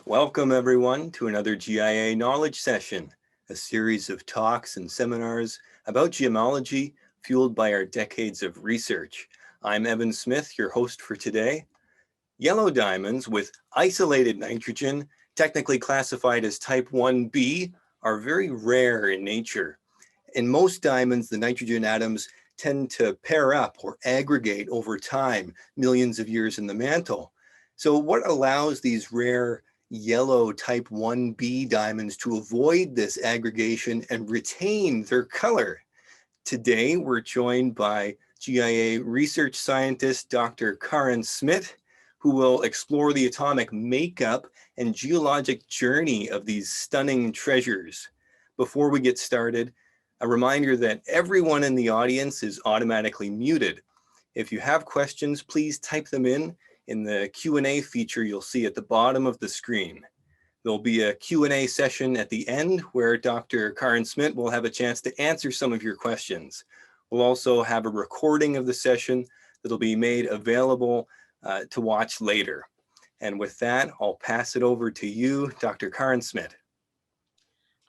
Welcome everyone to another GIA Knowledge Session, a series of talks and seminars about gemology fueled by our decades of research. I'm Evan Smith, your host for today. Yellow diamonds with isolated nitrogen, technically classified as type 1b, are very rare in nature. In most diamonds, the nitrogen atoms tend to pair up or aggregate over time, millions of years in the mantle. So what allows these rare yellow type 1b diamonds to avoid this aggregation and retain their color? Today, we're joined by GIA Research Scientist Dr. Karin Smit, who will explore the atomic makeup and geologic journey of these stunning treasures. Before we get started, a reminder that everyone in the audience is automatically muted. If you have questions, please type them in the Q&A feature you'll see at the bottom of the screen. There'll be a Q&A session at the end where Dr. Karin Smit will have a chance to answer some of your questions. We'll also have a recording of the session that'll be made available to watch later. And with that, I'll pass it over to you, Dr. Karin Smit.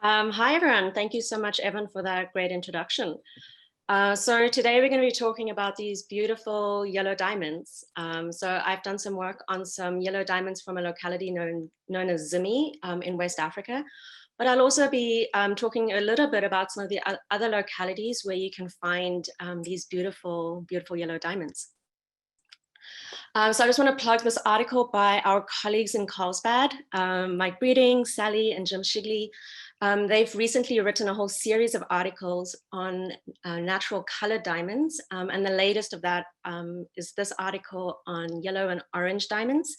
Hi, everyone. Thank you so much, Evan, for that great introduction. So today we're going to be talking about these beautiful yellow diamonds. So I've done some work on some yellow diamonds from a locality known as Smit in West Africa. But I'll also be talking a little bit about some of the other localities where you can find these beautiful, beautiful yellow diamonds. So I just want to plug this article by our colleagues in Carlsbad, Mike Breeding, Sally, and Jim Shigley. They've recently written a whole series of articles on natural colored diamonds. And the latest of that is this article on yellow and orange diamonds,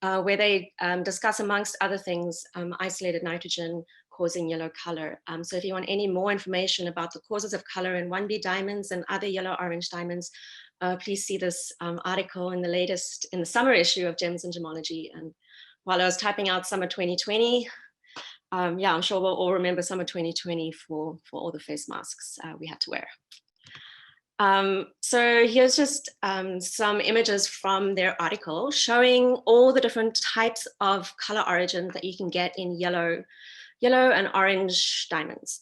where they discuss, amongst other things, isolated nitrogen causing yellow color. So if you want any more information about the causes of color in 1B diamonds and other yellow-orange diamonds, please see this article in the summer issue of Gems and Gemology. And while I was typing out summer 2020, yeah, I'm sure we'll all remember summer 2020 for all the face masks we had to wear. So here's just some images from their article showing all the different types of color origin that you can get in yellow and orange diamonds.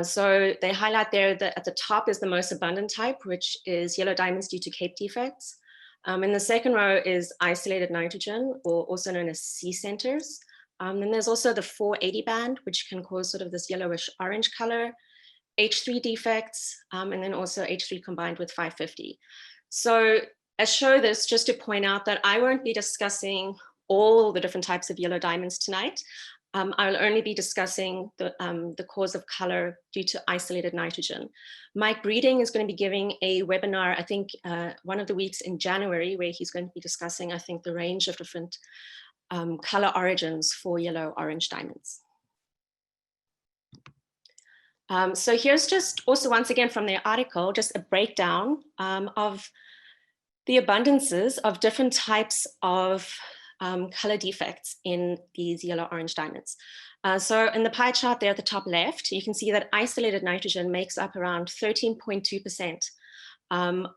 So they highlight there that at the top is the most abundant type, which is yellow diamonds due to Cape defects. In the second row is isolated nitrogen, or also known as C centers. Then there's also the 480 band, which can cause sort of this yellowish orange color, H3 defects, and then also H3 combined with 550. So I show this just to point out that I won't be discussing all the different types of yellow diamonds tonight. I'll only be discussing the cause of color due to isolated nitrogen. Mike Breeding is going to be giving a webinar, I think one of the weeks in January, where he's going to be discussing, I think, the range of different color origins for yellow-orange diamonds. So here's just also, once again, from their article, just a breakdown of the abundances of different types of color defects in these yellow-orange diamonds. So in the pie chart there at the top left, you can see that isolated nitrogen makes up around 13.2%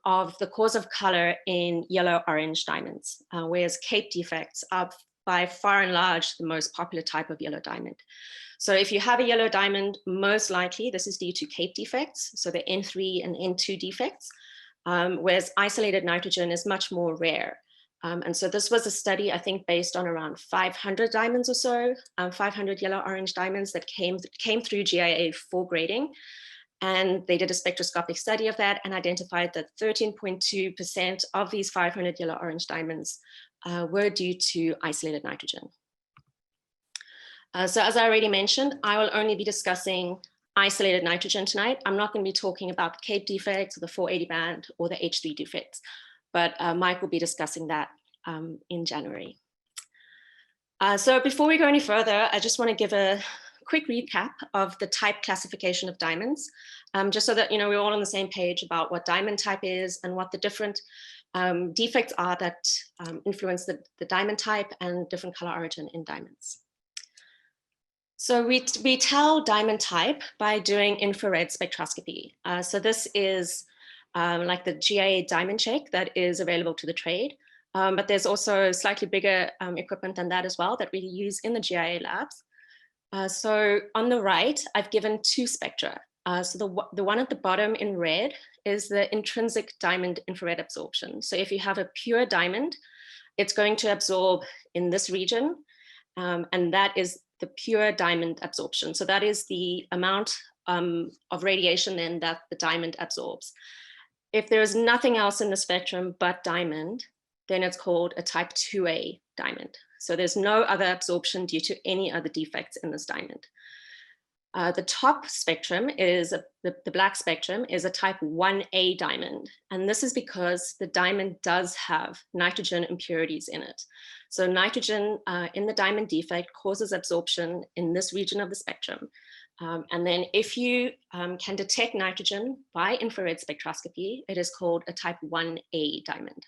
of the cause of color in yellow-orange diamonds, whereas Cape defects are by far and large the most popular type of yellow diamond. So if you have a yellow diamond, most likely this is due to Cape defects, so the N3 and N2 defects, whereas isolated nitrogen is much more rare. And so this was a study, I think, based on around 500 diamonds or so, 500 yellow-orange diamonds that came through GIA 4 grading. And they did a spectroscopic study of that and identified that 13.2% of these 500 yellow-orange diamonds were due to isolated nitrogen. So as I already mentioned, I will only be discussing isolated nitrogen tonight. I'm not going to be talking about the Cape defects or the 480 band or the H3 defects, but Mike will be discussing that in January. So before we go any further, I just want to give a quick recap of the type classification of diamonds, just so that we're all on the same page about what diamond type is and what the different defects are that influence the diamond type and different color origin in diamonds. So we tell diamond type by doing infrared spectroscopy. So this is like the GIA diamond check that is available to the trade. But there's also slightly bigger equipment than that as well that we use in the GIA labs. So on the right, I've given two spectra. So the one at the bottom in red is the intrinsic diamond infrared absorption. So if you have a pure diamond, it's going to absorb in this region, and that is the pure diamond absorption. So that is the amount of radiation then that the diamond absorbs. If there is nothing else in the spectrum but diamond, then it's called a type 2A diamond. So there's no other absorption due to any other defects in this diamond. The top spectrum is, the black spectrum is a type 1A diamond. And this is because the diamond does have nitrogen impurities in it. So nitrogen in the diamond defect causes absorption in this region of the spectrum. And then if you can detect nitrogen by infrared spectroscopy, it is called a type 1A diamond.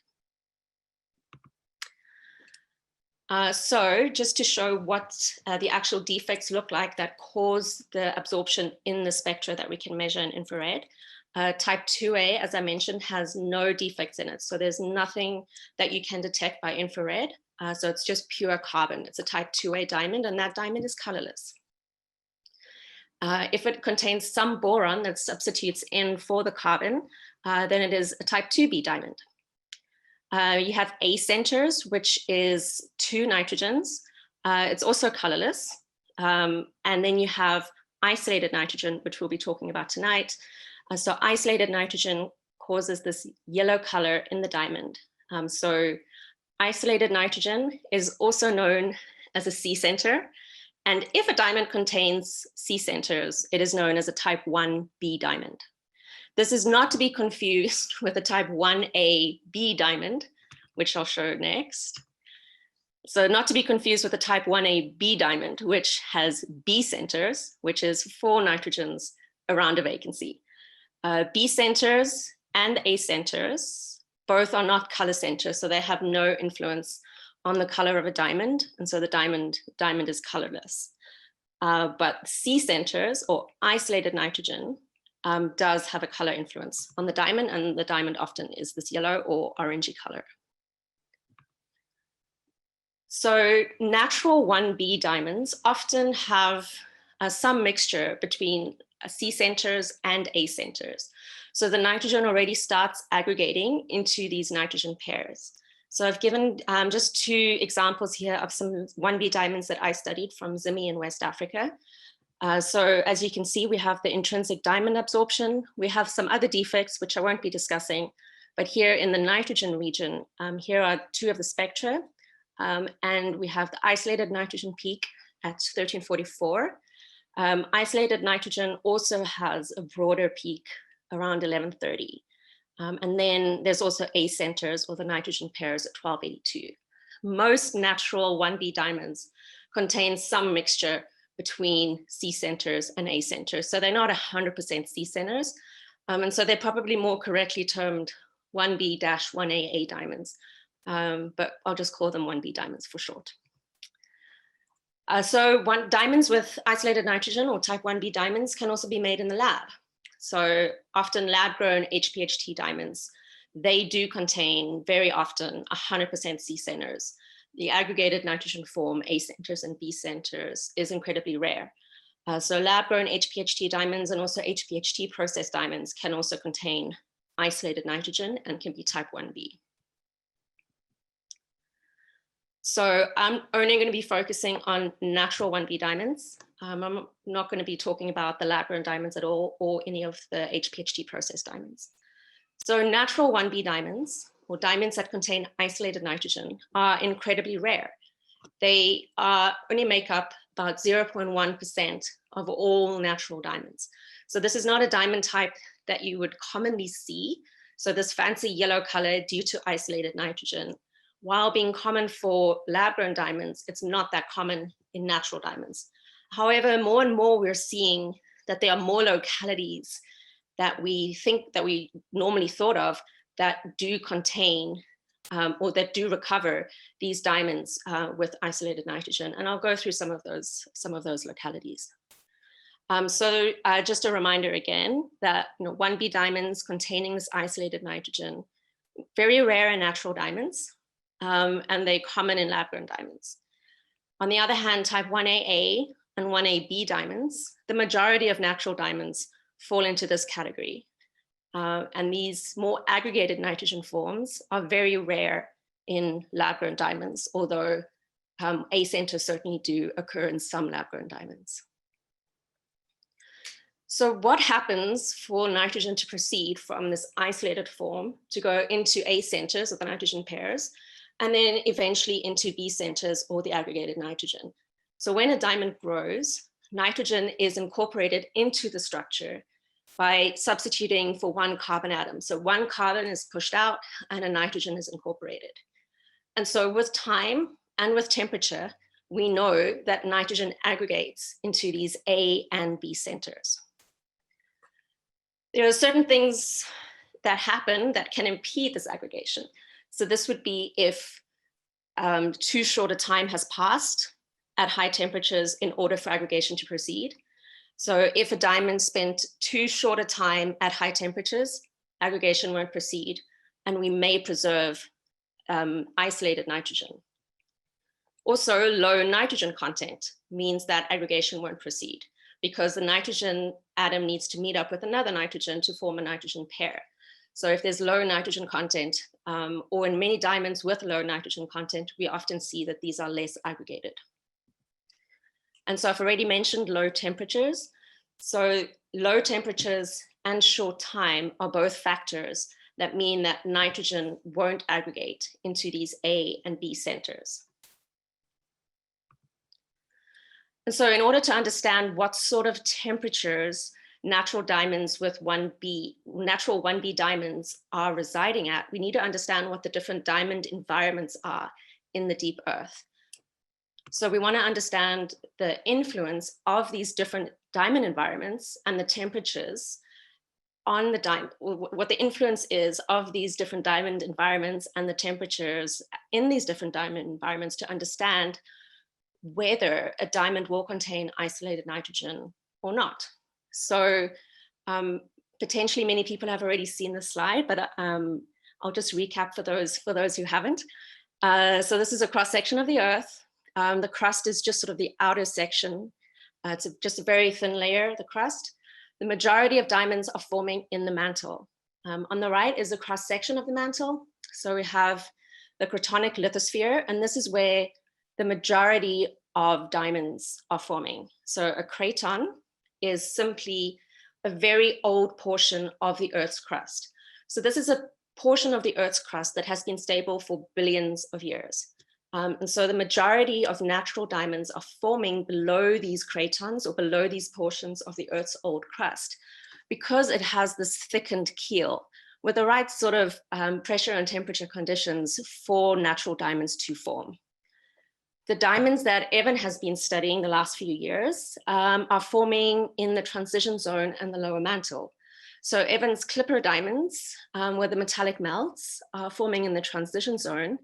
So just to show what the actual defects look like that cause the absorption in the spectra that we can measure in infrared, type 2A, as I mentioned, has no defects in it. So there's nothing that you can detect by infrared. So it's just pure carbon. It's a type 2A diamond, and that diamond is colorless. If it contains some boron that substitutes in for the carbon, then it is a type 2B diamond. You have A centers, which is 2 nitrogens. It's also colorless. And then you have isolated nitrogen, which we'll be talking about tonight. So isolated nitrogen causes this yellow color in the diamond. So isolated nitrogen is also known as a C center. And if a diamond contains C centers, it is known as a type 1B diamond. This is not to be confused with a type 1AB diamond, which I'll show next. So not to be confused with a type 1AB diamond, which has B centers, which is 4 nitrogens around a vacancy. B centers and A centers, both are not color centers, so they have no influence on the color of a diamond, and so the diamond is colorless. But C centers, or isolated nitrogen, does have a color influence on the diamond, and the diamond often is this yellow or orangey color. So natural 1B diamonds often have some mixture between C centers and A centers. So the nitrogen already starts aggregating into these nitrogen pairs. So I've given just 2 examples here of some 1B diamonds that I studied from Zimi in West Africa. So as you can see, we have the intrinsic diamond absorption. We have some other defects, which I won't be discussing, but here in the nitrogen region, here are 2 of the spectra. And we have the isolated nitrogen peak at 1344. Isolated nitrogen also has a broader peak around 1130. And then there's also A centers, or the nitrogen pairs, at 1282. Most natural 1B diamonds contain some mixture between C centers and A centers. So they're not 100% C centers. And so they're probably more correctly termed 1B-1AA diamonds. But I'll just call them 1B diamonds for short. Diamonds with isolated nitrogen, or type 1B diamonds, can also be made in the lab. So often lab-grown HPHT diamonds, they do contain very often 100% C centers. The aggregated nitrogen form, A centers and B centers, is incredibly rare. So lab-grown HPHT diamonds and also HPHT processed diamonds can also contain isolated nitrogen and can be type 1B. So I'm only going to be focusing on natural 1B diamonds. I'm not going to be talking about the lab-grown diamonds at all, or any of the HPHT processed diamonds. So natural 1B diamonds, or diamonds that contain isolated nitrogen, are incredibly rare. They only make up about 0.1% of all natural diamonds. So this is not a diamond type that you would commonly see. So this fancy yellow color due to isolated nitrogen, while being common for lab-grown diamonds, it's not that common in natural diamonds. However, more and more we're seeing that there are more localities that we normally thought of that do contain or that do recover these diamonds with isolated nitrogen. And I'll go through some of those localities. So just a reminder again that 1B diamonds containing this isolated nitrogen, very rare in natural diamonds. and they're common in lab-grown diamonds. On the other hand, type 1AA and 1AB diamonds, the majority of natural diamonds fall into this category. And these more aggregated nitrogen forms are very rare in lab-grown diamonds, although A centers certainly do occur in some lab-grown diamonds. So what happens for nitrogen to proceed from this isolated form to go into A centers of the nitrogen pairs, and then eventually into B centers or the aggregated nitrogen? So when a diamond grows, nitrogen is incorporated into the structure by substituting for one carbon atom. So one carbon is pushed out and a nitrogen is incorporated. And so with time and with temperature, we know that nitrogen aggregates into these A and B centers. There are certain things that happen that can impede this aggregation. So this would be if too short a time has passed at high temperatures in order for aggregation to proceed. So if a diamond spent too short a time at high temperatures, aggregation won't proceed, and we may preserve isolated nitrogen. Also, low nitrogen content means that aggregation won't proceed because the nitrogen atom needs to meet up with another nitrogen to form a nitrogen pair. So if there's low nitrogen content, or in many diamonds with low nitrogen content, we often see that these are less aggregated. And so I've already mentioned low temperatures. So low temperatures and short time are both factors that mean that nitrogen won't aggregate into these A and B centers. And so in order to understand what sort of temperatures natural diamonds with natural 1B diamonds are residing at, we need to understand what the different diamond environments are in the deep earth. So we want to understand the influence of these different diamond environments and the temperatures on the diamond, what the influence is of these different diamond environments and the temperatures in these different diamond environments to understand whether a diamond will contain isolated nitrogen or not. So potentially many people have already seen this slide, but I'll just recap for those who haven't. So this is a cross section of the Earth. The crust is just sort of the outer section. It's just a very thin layer, the crust. The majority of diamonds are forming in the mantle. On the right is a cross section of the mantle. So we have the cratonic lithosphere, and this is where the majority of diamonds are forming. So a craton is simply a very old portion of the Earth's crust. So this is a portion of the Earth's crust that has been stable for billions of years. And so the majority of natural diamonds are forming below these cratons or below these portions of the Earth's old crust because it has this thickened keel with the right sort of pressure and temperature conditions for natural diamonds to form. The diamonds that Evan has been studying the last few years are forming in the transition zone and the lower mantle. So Evan's clipper diamonds, where the metallic melts, are forming in the transition zone,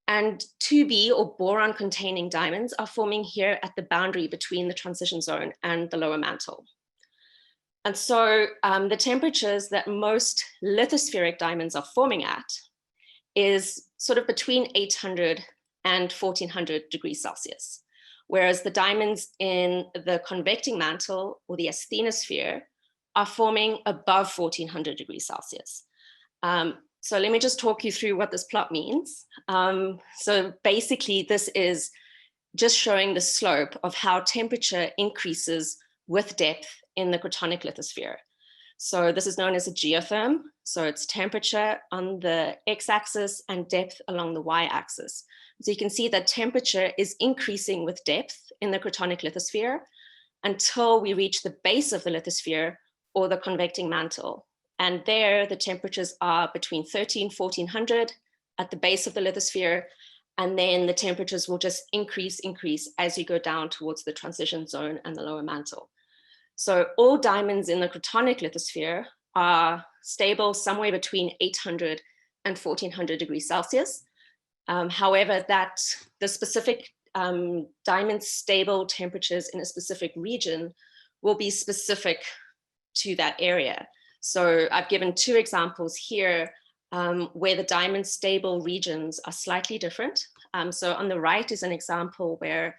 and 2B or boron containing diamonds are forming here at the boundary between the transition zone and the lower mantle. And so the temperatures that most lithospheric diamonds are forming at is sort of between 800 and 1400 degrees Celsius. Whereas the diamonds in the convecting mantle or the asthenosphere are forming above 1400 degrees Celsius. So let me just talk you through what this plot means. So basically this is just showing the slope of how temperature increases with depth in the cratonic lithosphere. So this is known as a geotherm. So it's temperature on the x-axis and depth along the y-axis. So you can see that temperature is increasing with depth in the cratonic lithosphere until we reach the base of the lithosphere or the convecting mantle. And there the temperatures are between 1400 at the base of the lithosphere. And then the temperatures will just increase as you go down towards the transition zone and the lower mantle. So all diamonds in the cratonic lithosphere are stable somewhere between 800 and 1400 degrees Celsius. However, the specific diamond stable temperatures in a specific region will be specific to that area. So I've given two examples here where the diamond stable regions are slightly different. So on the right is an example where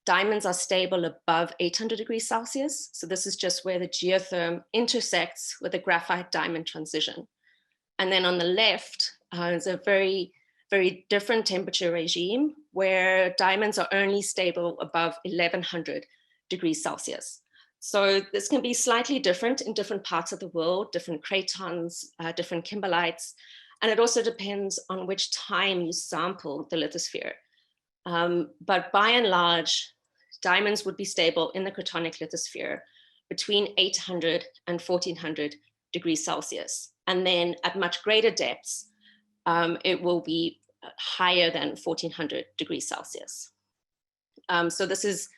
diamonds are stable above 800 degrees Celsius. So this is just where the geotherm intersects with the graphite diamond transition. And then on the left is a very, very different temperature regime where diamonds are only stable above 1100 degrees Celsius. So this can be slightly different in different parts of the world, different cratons, different kimberlites, and it also depends on which time you sample the lithosphere. But by and large, diamonds would be stable in the cratonic lithosphere between 800 and 1400 degrees Celsius. And then at much greater depths, it will be higher than 1400 degrees Celsius. So this is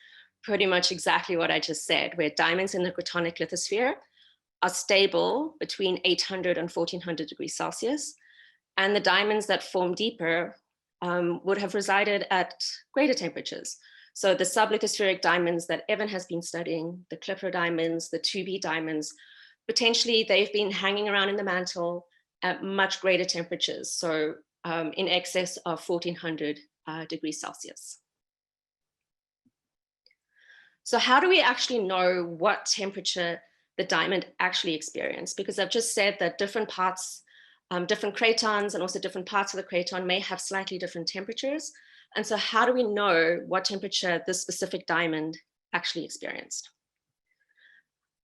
pretty much exactly what I just said, where diamonds in the cratonic lithosphere are stable between 800 and 1400 degrees Celsius. And the diamonds that form deeper would have resided at greater temperatures. So the sublithospheric diamonds that Evan has been studying, the Clipper diamonds, the 2B diamonds, potentially they've been hanging around in the mantle at much greater temperatures. So in excess of 1400 degrees Celsius. So how do we actually know what temperature the diamond actually experienced? Because I've just said that different parts, different cratons and also different parts of the craton may have slightly different temperatures. And so how do we know what temperature this specific diamond actually experienced?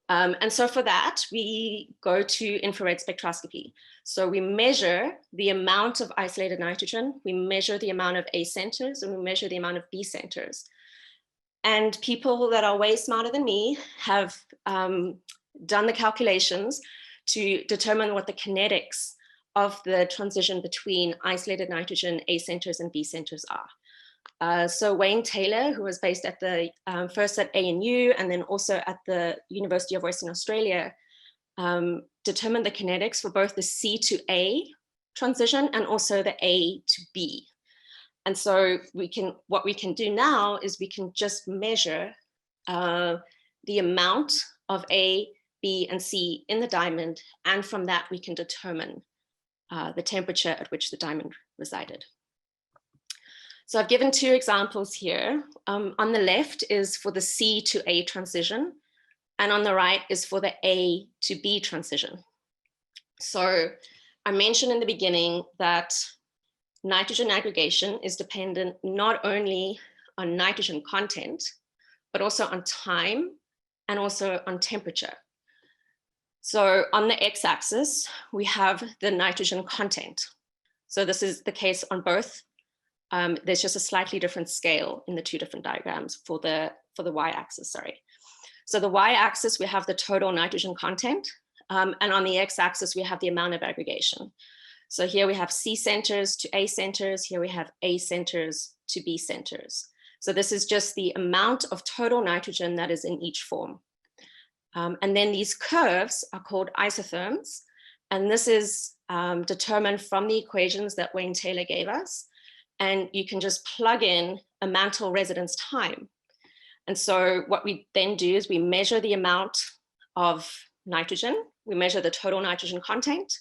And so for that, we go to infrared spectroscopy. So we measure the amount of isolated nitrogen, we measure the amount of A centers, and we measure the amount of B centers. And people that are way smarter than me have done the calculations to determine what the kinetics of the transition between isolated nitrogen A centers and B centers are. So Wayne Taylor, who was based at the first at ANU and then also at the University of Western Australia, determined the kinetics for both the C to A transition and also the A to B. And so what we can do now is we can just measure the amount of A, B, and C in the diamond, and from that we can determine the temperature at which the diamond resided. So I've given two examples here. On the left is for the C to A transition, and on the right is for the A to B transition. So I mentioned in the beginning that nitrogen aggregation is dependent not only on nitrogen content, but also on time and also on temperature. So on the x-axis, we have the nitrogen content. So this is the case on both. There's just a slightly different scale in the two different diagrams for the y-axis, sorry. So the y-axis, we have the total nitrogen content, and on the x-axis, we have the amount of aggregation. So here we have C centers to A centers, here we have A centers to B centers. So this is just the amount of total nitrogen that is in each form. And then these curves are called isotherms, and this is determined from the equations that Wayne Taylor gave us. And you can just plug in a mantle residence time. And so what we then do is we measure the amount of nitrogen, we measure the total nitrogen content,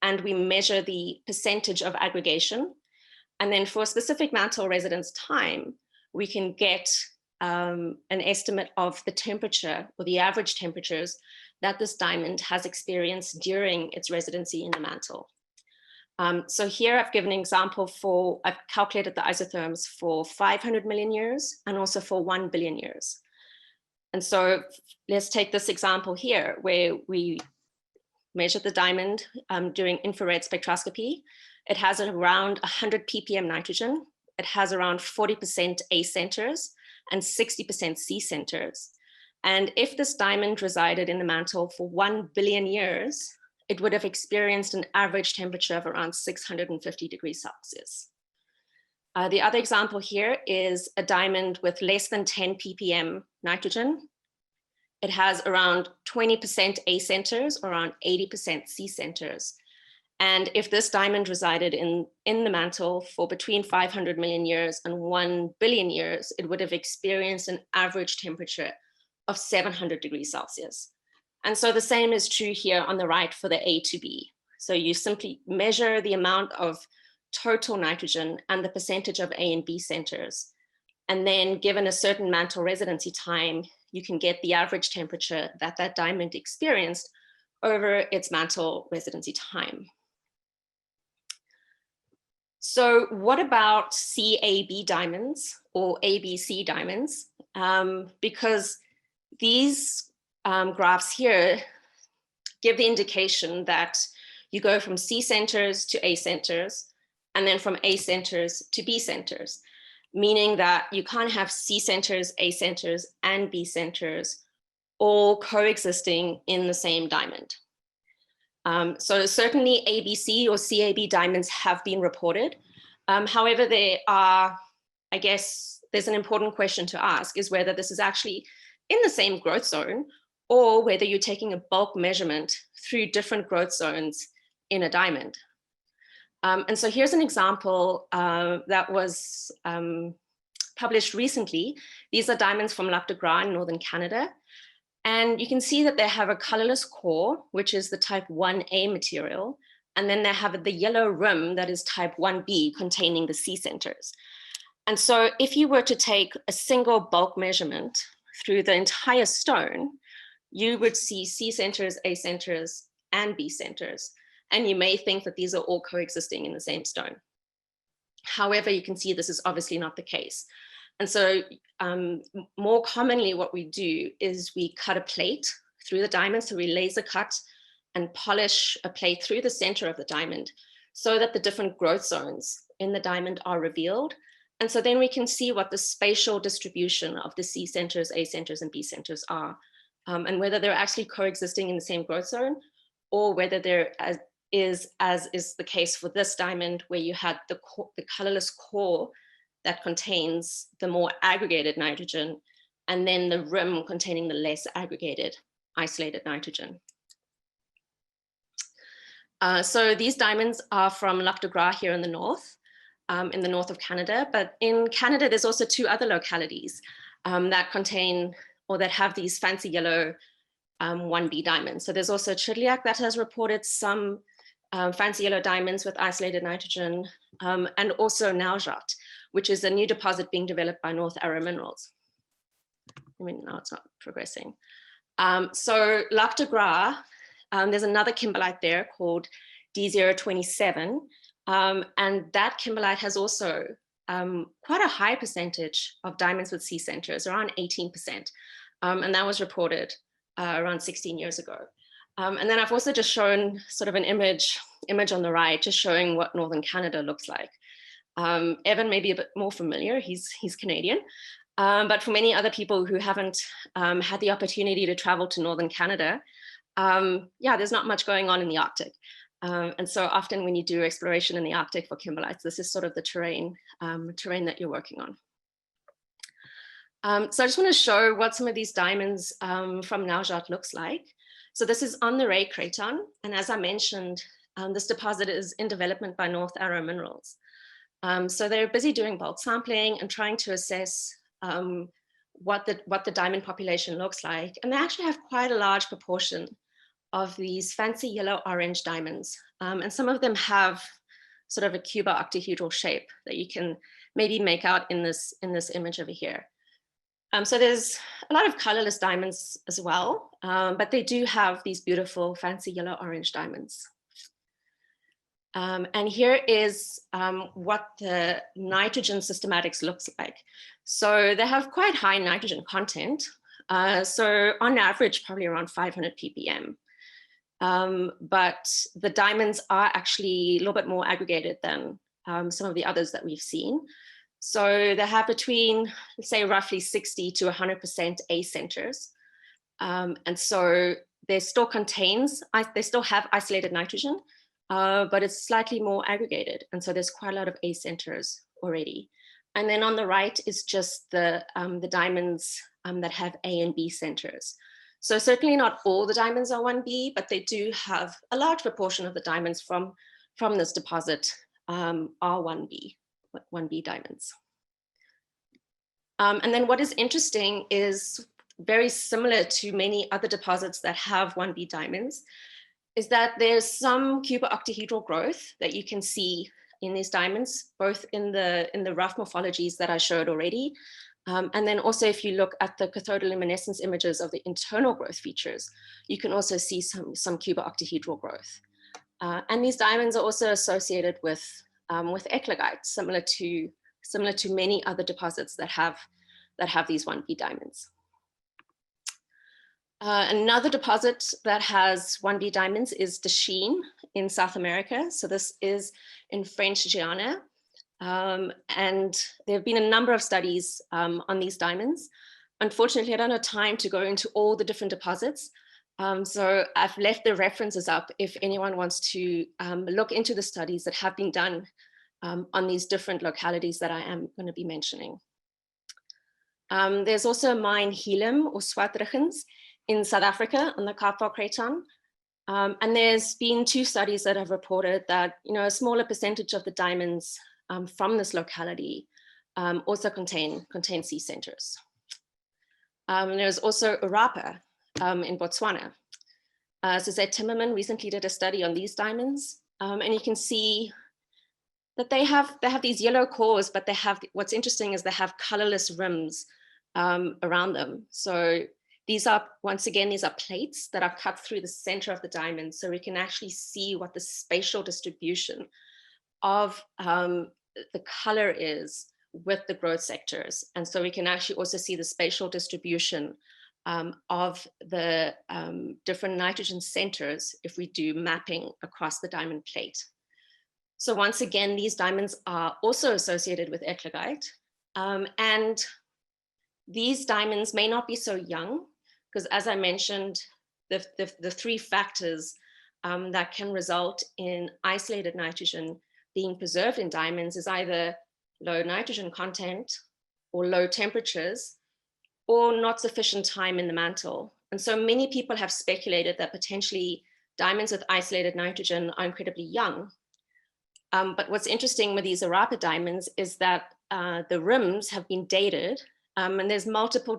and we measure the percentage of aggregation. And then for a specific mantle residence time, we can get an estimate of the temperature or the average temperatures that this diamond has experienced during its residency in the mantle. So here I've given an example I've calculated the isotherms for 500 million years and also for 1 billion years. And so let's take this example here where we measure the diamond doing infrared spectroscopy. It has around 100 ppm nitrogen. It has around 40% A centers and 60% C centers. And if this diamond resided in the mantle for 1 billion years, it would have experienced an average temperature of around 650 degrees Celsius. The other example here is a diamond with less than 10 ppm nitrogen. It has around 20% A centers, around 80% C centers. And if this diamond resided in the mantle for between 500 million years and 1 billion years, it would have experienced an average temperature of 700 degrees Celsius. And so the same is true here on the right for the A to B. So you simply measure the amount of total nitrogen and the percentage of A and B centers. And then given a certain mantle residency time, you can get the average temperature that that diamond experienced over its mantle residency time. So what about CAB diamonds or ABC diamonds? Because these graphs here give the indication that you go from C centers to A centers, and then from A centers to B centers, meaning that you can't have C centers, A centers, and B centers all coexisting in the same diamond. So certainly ABC or CAB diamonds have been reported. However, there are, I guess, there's an important question to ask is whether this is actually in the same growth zone or whether you're taking a bulk measurement through different growth zones in a diamond. And so here's an example that was published recently. These are diamonds from Lac de Gras in northern Canada. And you can see that they have a colorless core, which is the type 1A material. And then they have the yellow rim that is type 1B containing the C centers. And so if you were to take a single bulk measurement through the entire stone, you would see C centers, A centers, and B centers. And you may think that these are all coexisting in the same stone. However, you can see this is obviously not the case. And so more commonly what we do is we cut a plate through the diamond. So we laser cut and polish a plate through the center of the diamond so that the different growth zones in the diamond are revealed. And so then we can see what the spatial distribution of the C centers, A centers, and B centers are, and whether they're actually coexisting in the same growth zone or whether there is, as is the case for this diamond, where you had the colorless core that contains the more aggregated nitrogen, and then the rim containing the less aggregated isolated nitrogen. So these diamonds are from Lac de Gras here in the north of Canada. But in Canada, there's also two other localities that contain or that have these fancy yellow 1B diamonds. So there's also Chidliak that has reported some fancy yellow diamonds with isolated nitrogen, and also Naujat, which is a new deposit being developed by North Arrow Minerals. I mean, now it's not progressing. So Lac de Gras, there's another kimberlite there called D027, and that kimberlite has also quite a high percentage of diamonds with C centers, around 18%, and that was reported around 16 years ago. And then I've also just shown sort of an image on the right, just showing what northern Canada looks like. Evan may be a bit more familiar, he's Canadian, but for many other people who haven't had the opportunity to travel to northern Canada, yeah, there's not much going on in the Arctic. And so often when you do exploration in the Arctic for kimberlites, this is sort of the terrain that you're working on. So I just want to show what some of these diamonds from Naujat looks like. So this is on the Ray Craton. And as I mentioned, this deposit is in development by North Arrow Minerals. So they're busy doing bulk sampling and trying to assess what the diamond population looks like. And they actually have quite a large proportion of these fancy yellow orange diamonds. And some of them have sort of a cuba octahedral shape that you can maybe make out in this image over here. So there's a lot of colorless diamonds as well, but they do have these beautiful fancy yellow orange diamonds. And here is what the nitrogen systematics looks like. So they have quite high nitrogen content. So on average, probably around 500 ppm. But the diamonds are actually a little bit more aggregated than some of the others that we've seen. So they have between, let's say, roughly 60 to 100% A centers. And so they still have isolated nitrogen, but it's slightly more aggregated. And so there's quite a lot of A centers already. And then on the right is just the diamonds that have A and B centers. So certainly not all the diamonds are 1B, but they do have a large proportion of the diamonds from this deposit are 1B diamonds. And then what is interesting is very similar to many other deposits that have 1B diamonds is that there's some cubo-octahedral growth that you can see in these diamonds, both in the rough morphologies that I showed already. And then also if you look at the cathodoluminescence images of the internal growth features, you can also see some cubo-octahedral growth. And these diamonds are also associated with eclogite, similar to many other deposits that have these 1B diamonds. Another deposit that has 1B diamonds is the sheen in South America. So this is in French Guiana. And there have been a number of studies on these diamonds. Unfortunately, I don't have time to go into all the different deposits. So I've left the references up if anyone wants to look into the studies that have been done on these different localities that I am going to be mentioning. There's also a mine, Helium or Swartruggens, in South Africa on the Kaapvaal Craton. And there's been 2 studies that have reported that a smaller percentage of the diamonds from this locality also contain sea centers. There's also Urapa in Botswana. Suzette Timmerman recently did a study on these diamonds, and you can see that they have these yellow cores, but what's interesting is they have colorless rims around them. So these are plates that are cut through the center of the diamond, so we can actually see what the spatial distribution of the color is with the growth sectors. And so we can actually also see the spatial distribution of the different nitrogen centers if we do mapping across the diamond plate. So once again, these diamonds are also associated with eclogite. And these diamonds may not be so young, because as I mentioned, the 3 factors that can result in isolated nitrogen being preserved in diamonds is either low nitrogen content or low temperatures or not sufficient time in the mantle. And so many people have speculated that potentially diamonds with isolated nitrogen are incredibly young. But what's interesting with these Urapa diamonds is that the rims have been dated, and there's multiple,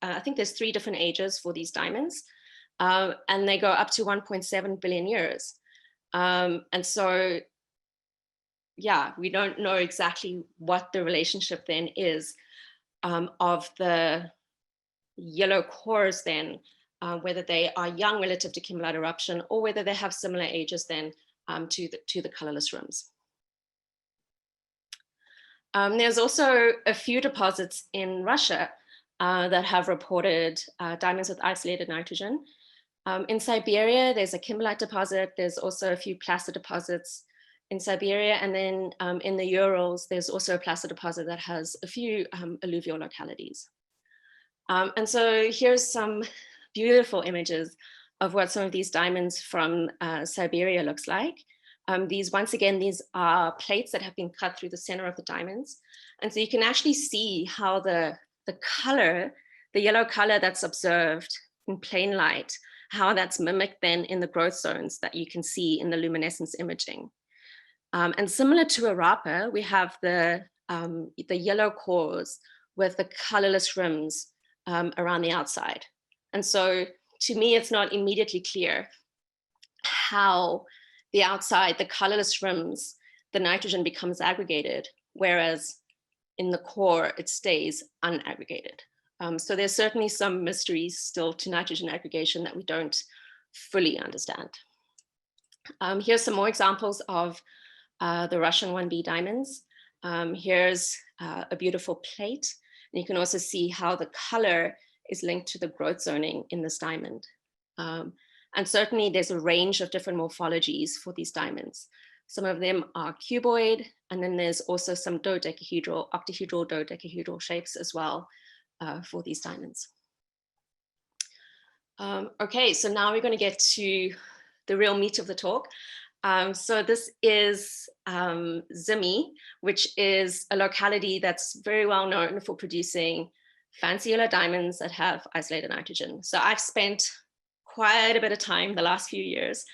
I think there's 3 different ages for these diamonds, and they go up to 1.7 billion years. And so, yeah, we don't know exactly what the relationship then is of the yellow cores then, whether they are young relative to kimberlite eruption or whether they have similar ages then to the colorless rims. There's also a few deposits in Russia that have reported diamonds with isolated nitrogen. In Siberia, there's a kimberlite deposit. There's also a few placer deposits in Siberia. And then in the Urals, there's also a placer deposit that has a few alluvial localities. And so here's some beautiful images of what some of these diamonds from Siberia looks like. Once again, these are plates that have been cut through the center of the diamonds. And so you can actually see how the color, the yellow color that's observed in plain light, how that's mimicked then in the growth zones that you can see in the luminescence imaging. And similar to Urapa, we have the yellow cores with the colorless rims around the outside. And so to me, it's not immediately clear how the outside, the colorless rims, the nitrogen becomes aggregated, whereas in the core, it stays unaggregated. So there's certainly some mysteries still to nitrogen aggregation that we don't fully understand. Here's some more examples of the Russian 1B diamonds. Here's a beautiful plate. And you can also see how the color is linked to the growth zoning in this diamond. And certainly there's a range of different morphologies for these diamonds. Some of them are cuboid, and then there's also some dodecahedral, octahedral, dodecahedral shapes as well for these diamonds. Okay, so now we're going to get to the real meat of the talk. So this is Zimi, which is a locality that's very well known for producing fancy yellow diamonds that have isolated nitrogen. So I've spent quite a bit of time the last few years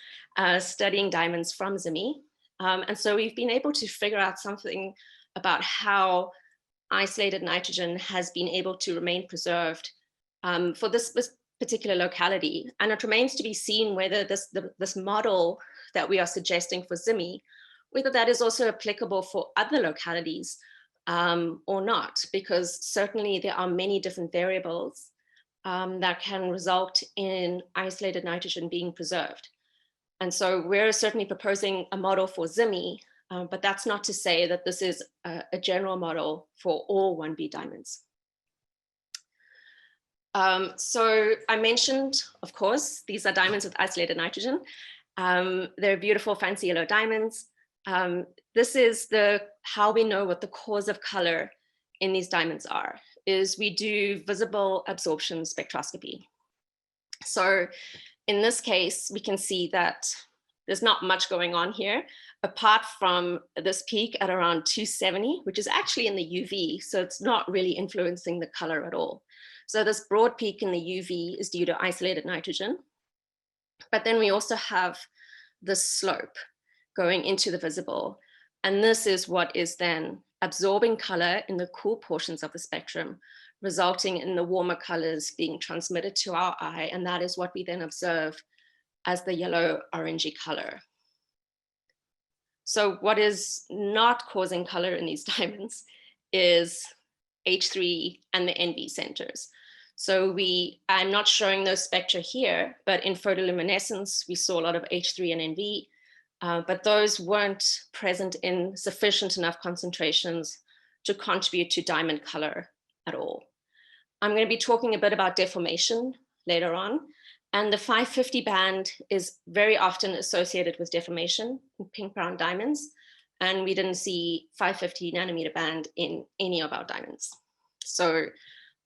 studying diamonds from Zimi. And so we've been able to figure out something about how isolated nitrogen has been able to remain preserved for this particular locality. And it remains to be seen whether this model that we are suggesting for Zimi, whether that is also applicable for other localities or not, because certainly there are many different variables that can result in isolated nitrogen being preserved. And so we're certainly proposing a model for Zimi, but that's not to say that this is a general model for all 1B diamonds. So I mentioned, of course, these are diamonds with isolated nitrogen. They're beautiful, fancy yellow diamonds. This is how we know what the cause of color in these diamonds are, is we do visible absorption spectroscopy. So in this case, we can see that there's not much going on here, apart from this peak at around 270, which is actually in the UV, so it's not really influencing the color at all. So this broad peak in the UV is due to isolated nitrogen. But then we also have the slope going into the visible. And this is what is then absorbing color in the cool portions of the spectrum, resulting in the warmer colors being transmitted to our eye. And that is what we then observe as the yellow orangey color. So what is not causing color in these diamonds is H3 and the NV centers. So I'm not showing those spectra here, but in photoluminescence, we saw a lot of H3 and NV, but those weren't present in sufficient enough concentrations to contribute to diamond color at all. I'm going to be talking a bit about deformation later on, and the 550 band is very often associated with deformation in pink brown diamonds, and we didn't see 550 nanometer band in any of our diamonds. So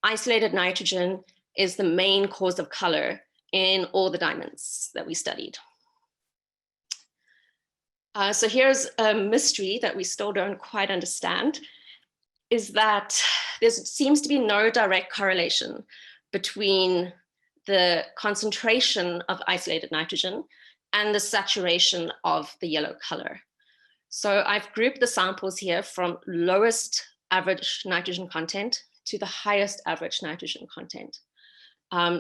isolated nitrogen is the main cause of color in all the diamonds that we studied. So here's a mystery that we still don't quite understand, is that there seems to be no direct correlation between the concentration of isolated nitrogen and the saturation of the yellow color. So I've grouped the samples here from lowest average nitrogen content to the highest average nitrogen content.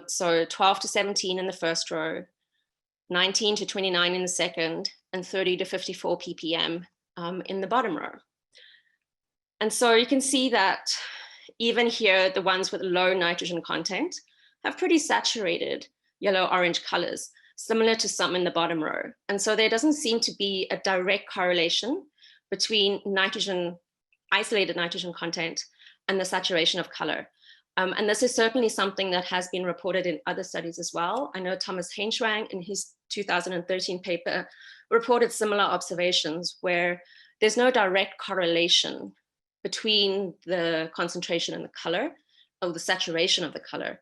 So 12 to 17 in the first row, 19 to 29 in the second, and 30 to 54 ppm in the bottom row. And so you can see that even here, the ones with low nitrogen content have pretty saturated yellow-orange colors, similar to some in the bottom row. And so there doesn't seem to be a direct correlation between isolated nitrogen content and the saturation of color. And this is certainly something that has been reported in other studies as well. I know Thomas Heinschwang in his 2013 paper reported similar observations where there's no direct correlation between the concentration and the color, or the saturation of the color.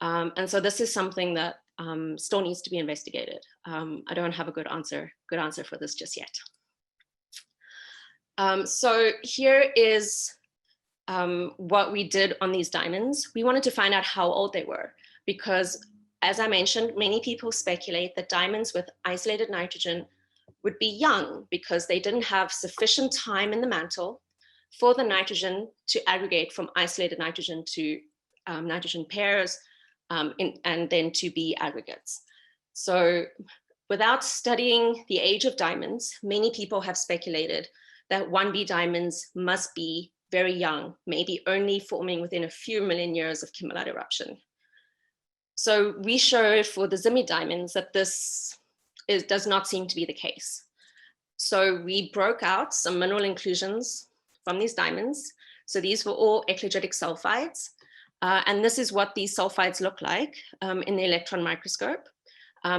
And so this is something that still needs to be investigated. I don't have a good answer for this just yet. So here is what we did on these diamonds. We wanted to find out how old they were, because as I mentioned, many people speculate that diamonds with isolated nitrogen would be young because they didn't have sufficient time in the mantle for the nitrogen to aggregate from isolated nitrogen to nitrogen pairs and then to be aggregates. So without studying the age of diamonds, many people have speculated that 1B diamonds must be very young, maybe only forming within a few million years of kimberlite eruption. So we showed for the Zimi diamonds that this does not seem to be the case. So we broke out some mineral inclusions from these diamonds. So these were all eclogitic sulfides. And this is what these sulfides look like in the electron microscope.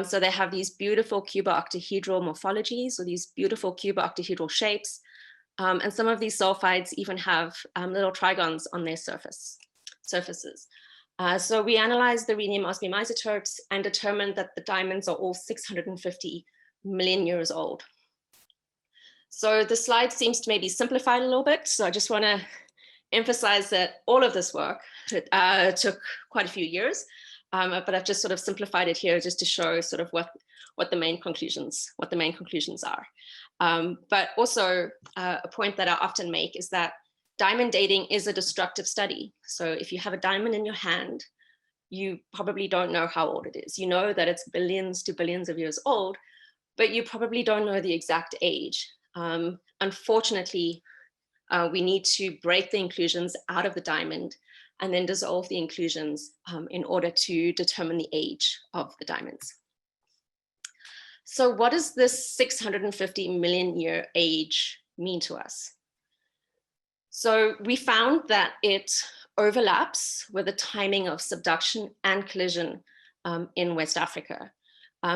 So they have these beautiful cubo-octahedral morphologies, or these beautiful cubo-octahedral shapes. And some of these sulfides even have little trigons on their surfaces. So we analyzed the rhenium osmium isotopes and determined that the diamonds are all 650 million years old. So the slide seems to maybe simplify it a little bit. So I just want to emphasize that all of this work took quite a few years, but I've just sort of simplified it here just to show sort of what the main conclusions are. But also a point that I often make is that diamond dating is a destructive study. So if you have a diamond in your hand, you probably don't know how old it is. You know that it's billions to billions of years old, but you probably don't know the exact age. Unfortunately, we need to break the inclusions out of the diamond and then dissolve the inclusions in order to determine the age of the diamonds. So what does this 650 million year age mean to us? So we found that it overlaps with the timing of subduction and collision in West Africa.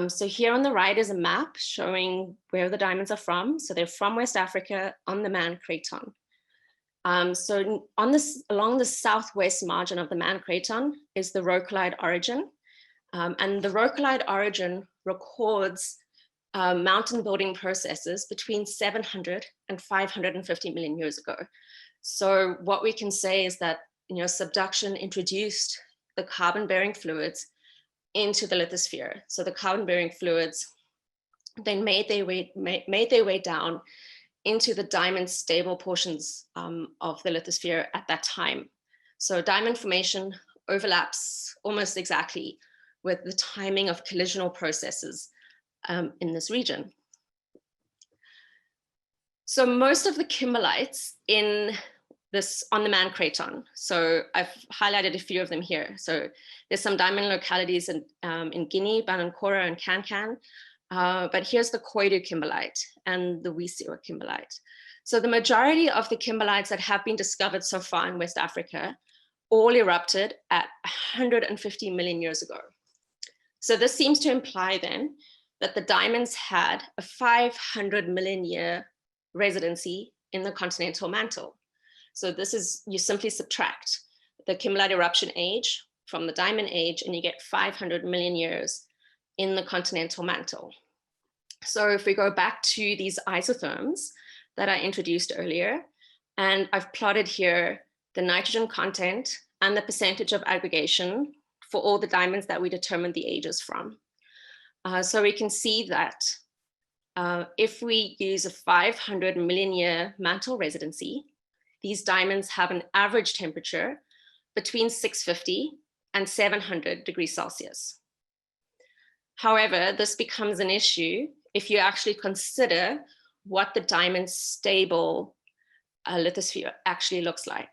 So here on the right is a map showing where the diamonds are from. So they're from West Africa on the Man Craton. So on this, along the southwest margin of the Man Craton is the rocholite origin. And the rocholite origin records mountain building processes between 700 and 550 million years ago. So what we can say is that, subduction introduced the carbon-bearing fluids into the lithosphere. So the carbon-bearing fluids then made their way down into the diamond stable portions of the lithosphere at that time. So diamond formation overlaps almost exactly with the timing of collisional processes in this region. So most of the kimberlites on the Man Craton. So I've highlighted a few of them here. So there's some diamond localities in Guinea, Banankora and Kankan. But here's the Koidu kimberlite and the Wisiwa kimberlite. So the majority of the kimberlites that have been discovered so far in West Africa all erupted at 150 million years ago. So this seems to imply then that the diamonds had a 500 million year residency in the continental mantle. So this is, you simply subtract the kimberlite eruption age from the diamond age and you get 500 million years in the continental mantle. So if we go back to these isotherms that I introduced earlier, and I've plotted here the nitrogen content and the percentage of aggregation for all the diamonds that we determined the ages from. So we can see that if we use a 500 million year mantle residency, these diamonds have an average temperature between 650 and 700 degrees Celsius. However, this becomes an issue if you actually consider what the diamond stable lithosphere actually looks like.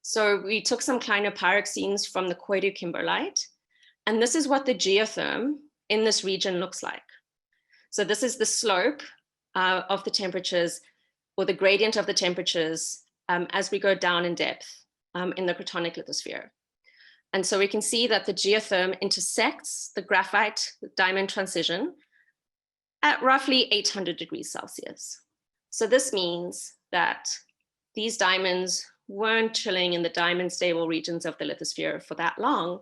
So we took some clinopyroxenes from the Koidu kimberlite, and this is what the geotherm in this region looks like. So this is the slope of the temperatures, or the gradient of the temperatures as we go down in depth in the cratonic lithosphere. And so we can see that the geotherm intersects the graphite diamond transition at roughly 800 degrees Celsius. So this means that these diamonds weren't chilling in the diamond stable regions of the lithosphere for that long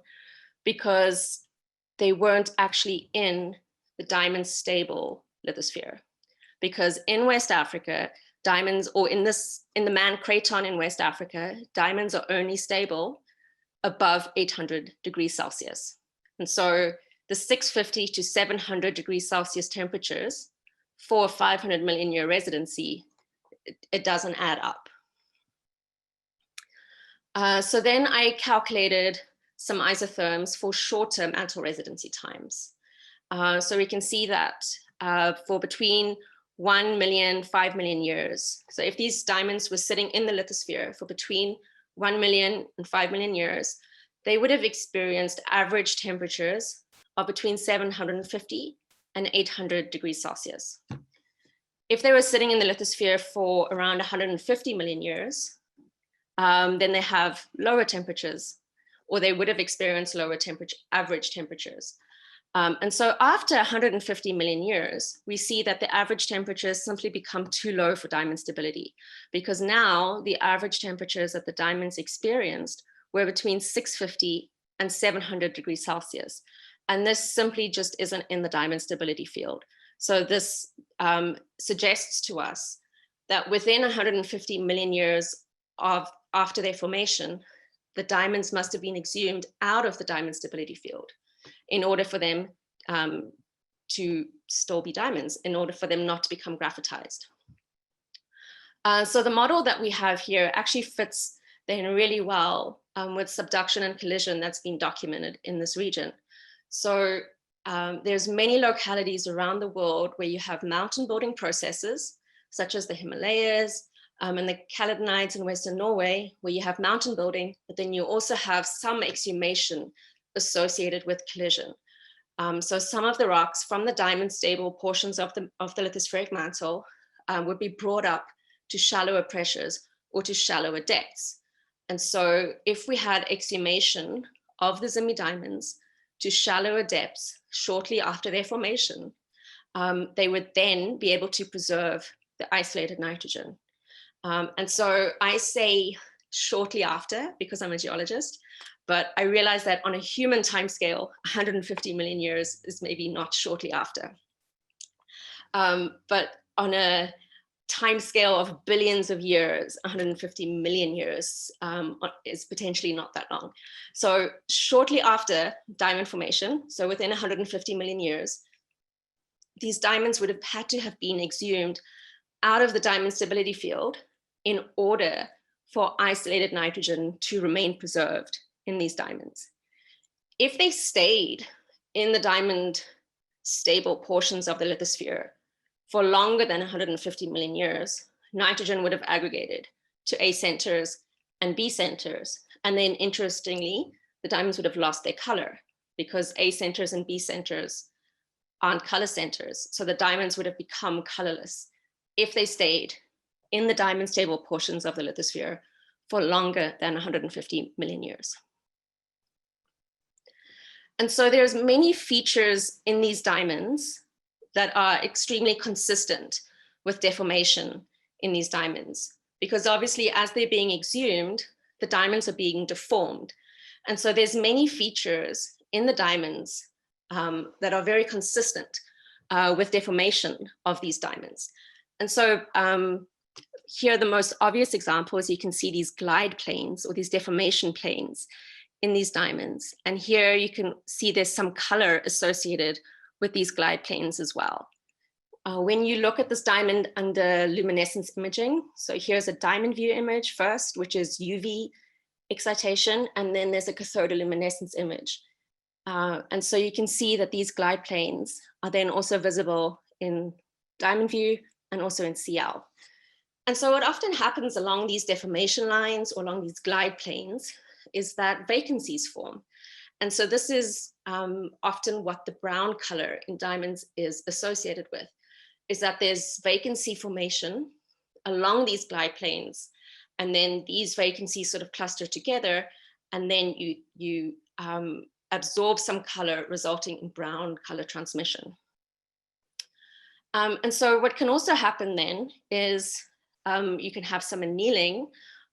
because they weren't actually in the diamond stable lithosphere. Because in West Africa, diamonds, or in the Man Craton in West Africa, diamonds are only stable above 800 degrees Celsius. And so the 650 to 700 degrees Celsius temperatures for a 500 million year residency, it doesn't add up. So then I calculated some isotherms for shorter mantle residency times. So we can see that for between 1 million, 5 million years. So if these diamonds were sitting in the lithosphere for between 1 million and 5 million years, they would have experienced average temperatures of between 750 and 800 degrees Celsius. If they were sitting in the lithosphere for around 150 million years, then they have lower temperatures, or they would have experienced lower average temperatures. And so after 150 million years, we see that the average temperatures simply become too low for diamond stability, because now the average temperatures that the diamonds experienced were between 650 and 700 degrees Celsius. And this simply just isn't in the diamond stability field. So this suggests to us that within 150 million years after their formation, the diamonds must have been exhumed out of the diamond stability field in order for them to still be diamonds, in order for them not to become graphitized. So the model that we have here actually fits then really well with subduction and collision that's been documented in this region. So there's many localities around the world where you have mountain building processes, such as the Himalayas and the Caledonides in Western Norway, where you have mountain building, but then you also have some exhumation associated with collision. So some of the rocks from the diamond stable portions of the lithospheric mantle would be brought up to shallower pressures or to shallower depths. And so if we had exhumation of the Zimi diamonds to shallower depths shortly after their formation, they would then be able to preserve the isolated nitrogen. And so I say shortly after because I'm a geologist, but I realize that on a human timescale, 150 million years is maybe not shortly after. But on a time scale of billions of years, 150 million years is potentially not that long. So shortly after diamond formation, so within 150 million years, these diamonds would have had to have been exhumed out of the diamond stability field in order for isolated nitrogen to remain preserved in these diamonds. If they stayed in the diamond stable portions of the lithosphere for longer than 150 million years, nitrogen would have aggregated to A centers and B centers. And then interestingly, the diamonds would have lost their color because A centers and B centers aren't color centers. So the diamonds would have become colorless if they stayed in the diamond stable portions of the lithosphere for longer than 150 million years. And so there's many features in these diamonds that are extremely consistent with deformation in these diamonds, because obviously as they're being exhumed, the diamonds are being deformed. And so there's many features in the diamonds that are very consistent with deformation of these diamonds. And so here, the most obvious example is you can see these glide planes or these deformation planes in these diamonds. And here you can see there's some color associated with these glide planes as well. When you look at this diamond under luminescence imaging, so here's a diamond view image first, which is UV excitation, and then there's a cathodoluminescence image. And so you can see that these glide planes are then also visible in diamond view and also in CL. And so what often happens along these deformation lines or along these glide planes is that vacancies form. And so this is often what the brown color in diamonds is associated with, is that there's vacancy formation along these glide planes. And then these vacancies sort of cluster together, and then you absorb some color, resulting in brown color transmission. And so what can also happen then is you can have some annealing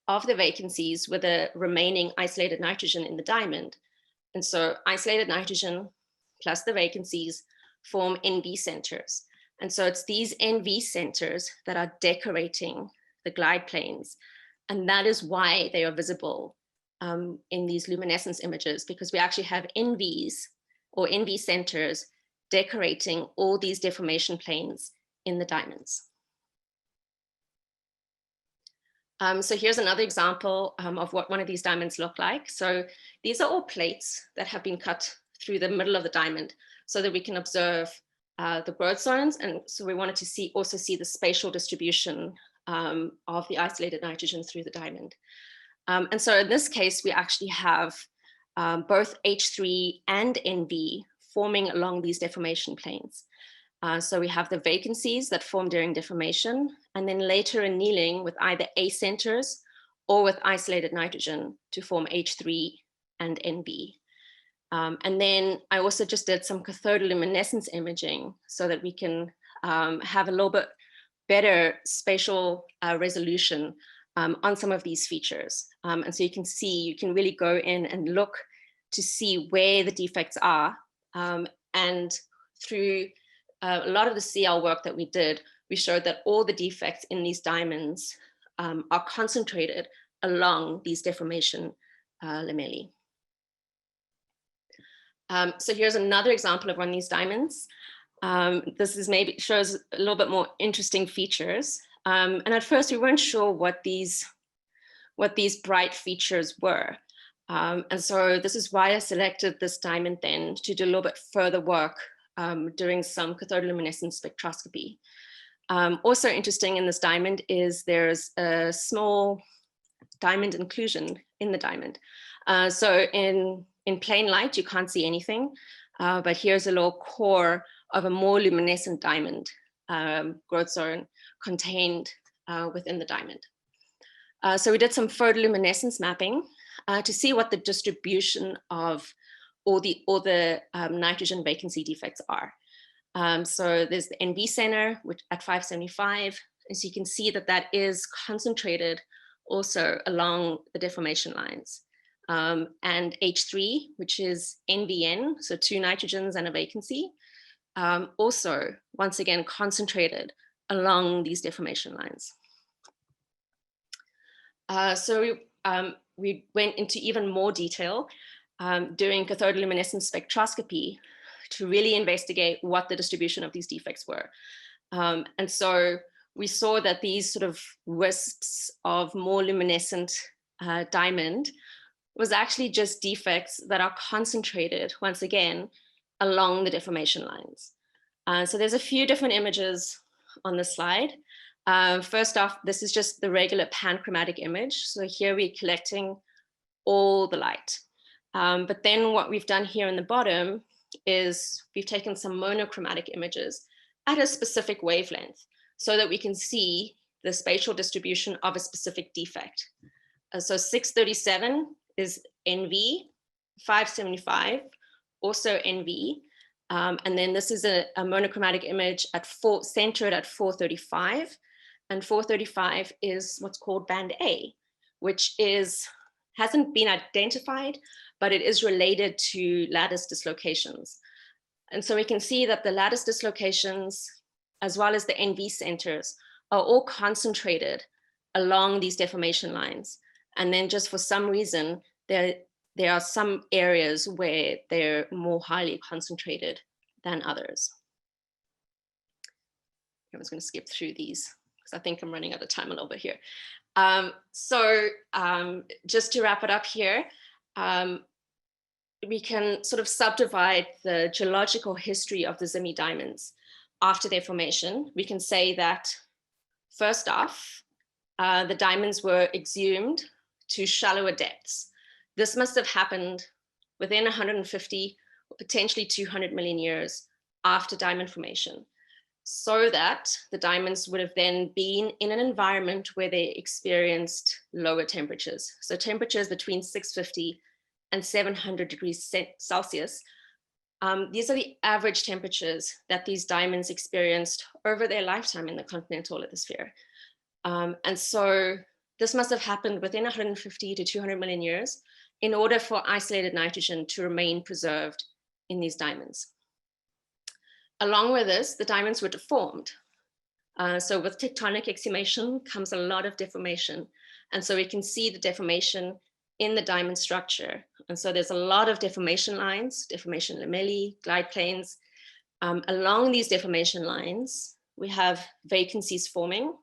of the vacancies with a remaining isolated nitrogen in the diamond. And so isolated nitrogen plus the vacancies form NV centers. And so it's these NV centers that are decorating the glide planes. And that is why they are visible in these luminescence images, because we actually have NVs or NV centers decorating all these deformation planes in the diamonds. So here's another example of what one of these diamonds look like. So these are all plates that have been cut through the middle of the diamond so that we can observe the growth zones. And so we wanted to also see the spatial distribution of the isolated nitrogen through the diamond. And so in this case, we actually have both H3 and NV forming along these deformation planes. So we have the vacancies that form during deformation, and then later annealing with either A centers or with isolated nitrogen to form H3 and NV. And then I also just did some cathodoluminescence imaging so that we can have a little bit better spatial resolution on some of these features. And so you can see, you can really go in and look to see where the defects are. And through a lot of the CL work that we did, we showed that all the defects in these diamonds are concentrated along these deformation lamellae. So here's another example of one of these diamonds. This is maybe shows a little bit more interesting features. And at first we weren't sure what these bright features were. And so this is why I selected this diamond then to do a little bit further work doing some cathodoluminescent spectroscopy. Also interesting in this diamond is there's a small diamond inclusion in the diamond. So in plain light, you can't see anything, but here's a little core of a more luminescent diamond growth zone contained within the diamond. So we did some photoluminescence mapping to see what the distribution of all the nitrogen vacancy defects are. So there's the NV center, which at 575, and so you can see that that is concentrated also along the deformation lines. And H3, which is NVN, so 2 nitrogens and a vacancy, also, once again, concentrated along these deformation lines. So we went into even more detail doing cathodoluminescent spectroscopy to really investigate what the distribution of these defects were. And so we saw that these sort of wisps of more luminescent diamond was actually just defects that are concentrated, once again, along the deformation lines. So there's a few different images on the slide. First off, this is just the regular panchromatic image. So here we're collecting all the light. But then what we've done here in the bottom is we've taken some monochromatic images at a specific wavelength so that we can see the spatial distribution of a specific defect. So 637 is NV, 575, also NV. And then this is a monochromatic image centered at 435. And 435 is what's called band A, which hasn't been identified, but it is related to lattice dislocations. And so we can see that the lattice dislocations, as well as the NV centers, are all concentrated along these deformation lines. And then just for some reason, there are some areas where they're more highly concentrated than others. I'm just going to skip through these because I think I'm running out of time a little bit here. Just to wrap it up here, we can sort of subdivide the geological history of the Zimi diamonds after their formation. We can say that first off, the diamonds were exhumed to shallower depths. This must have happened within 150 or potentially 200 million years after diamond formation, so that the diamonds would have then been in an environment where they experienced lower temperatures. So temperatures between 650 and 700 degrees Celsius. These are the average temperatures that these diamonds experienced over their lifetime in the continental lithosphere. And so this must have happened within 150 to 200 million years in order for isolated nitrogen to remain preserved in these diamonds. Along with this, the diamonds were deformed. So with tectonic exhumation comes a lot of deformation. And so we can see the deformation in the diamond structure. And so there's a lot of deformation lines, deformation lamellae, glide planes. Along these deformation lines, we have vacancies forming,